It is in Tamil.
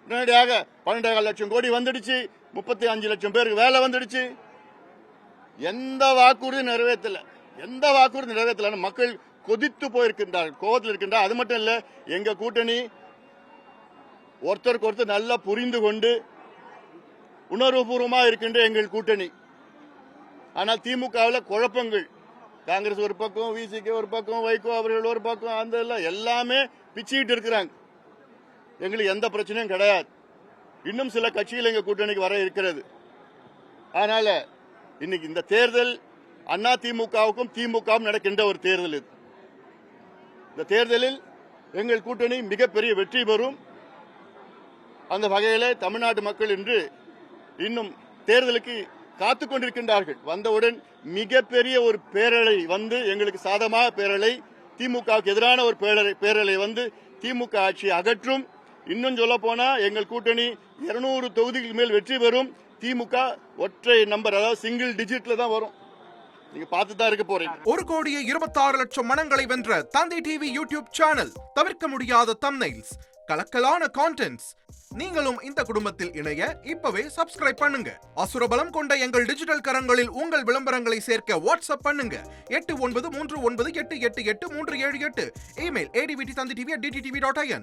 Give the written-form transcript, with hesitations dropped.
உடனடியாக 12.5 லட்சம் கோடி வந்துடுச்சு, 35 லட்சம் பேருக்கு வேலை வந்துடுச்சு. எந்த வாக்குறுதி நிறைவேற்றல, மக்கள் கொதித்து போயிருக்கின்றார்கள், கோபத்தில் இருக்கின்றார். அது மட்டும் இல்ல, எங்க கூட்டணி ஒருத்தருக்கு ஒருத்தர் நல்லா புரிந்து கொண்டு உணர்வுபூர்வமாக இருக்கின்ற எங்கள் கூட்டணி. ஆனால் திமுகவில் குழப்பங்கள், காங்கிரஸ் ஒரு பக்கம், விசிகே ஒரு பக்கம், வைகோ அவர்கள் ஒரு பக்கம், அந்த எல்லாமே பிச்சுக்கிட்டு இருக்கிறாங்க. எங்களுக்கு எந்த பிரச்சனையும் கிடையாது. இன்னும் சில கட்சிகள் எங்க கூட்டணிக்கு வர இருக்கிறது. அதனால இன்னைக்கு இந்த தேர்தல் அண்ணா திமுகவுக்கும் திமுகவும் நடக்கின்ற ஒரு தேர்தல். இது இந்த தேர்தலில் எங்கள் கூட்டணி மிகப்பெரிய வெற்றி பெறும். அந்த வகையிலே தமிழ்நாட்டு மக்கள் இன்று இன்னும் தேர்தலுக்கு காத்துக் கொண்டிருக்கின்றார்கள். வந்தவுடன் மிகப்பெரிய ஒரு பேரலை வந்து எங்களுக்கு சாதமாக பேரலை, திமுகவுக்கு எதிரான ஒரு பேரலை வந்து திமுக ஆட்சியை அகற்றும். இன்னும் சொல்ல போனா எங்கள் கூட்டணி 200 தொகுதிகள் மேல் வெற்றி பெறும். திமுக ஒற்றை நம்பர், அதாவது சிங்கிள் டிஜிட்ல தான் வரும். நீங்க பார்த்து தான் இருக்க போறீங்க. 1,26,00,000 மனங்களை வென்ற தந்தி டிவி யூடியூப் சேனல். தவிர்க்க முடியாத தம்ப்நெயில்ஸ், கலக்கலான கான்டென்ட்ஸ். நீங்களும் இந்த குடும்பத்தில் இணைய இப்பவே சப்ஸ்கிரைப் பண்ணுங்க. அசுரபலம் கொண்ட எங்கள் டிஜிட்டல் கரங்களில் உங்கள் விளம்பரங்களை சேர்க்க வாட்ஸ்அப் பண்ணுங்க. 8939888378. Email advttv@dttv.in.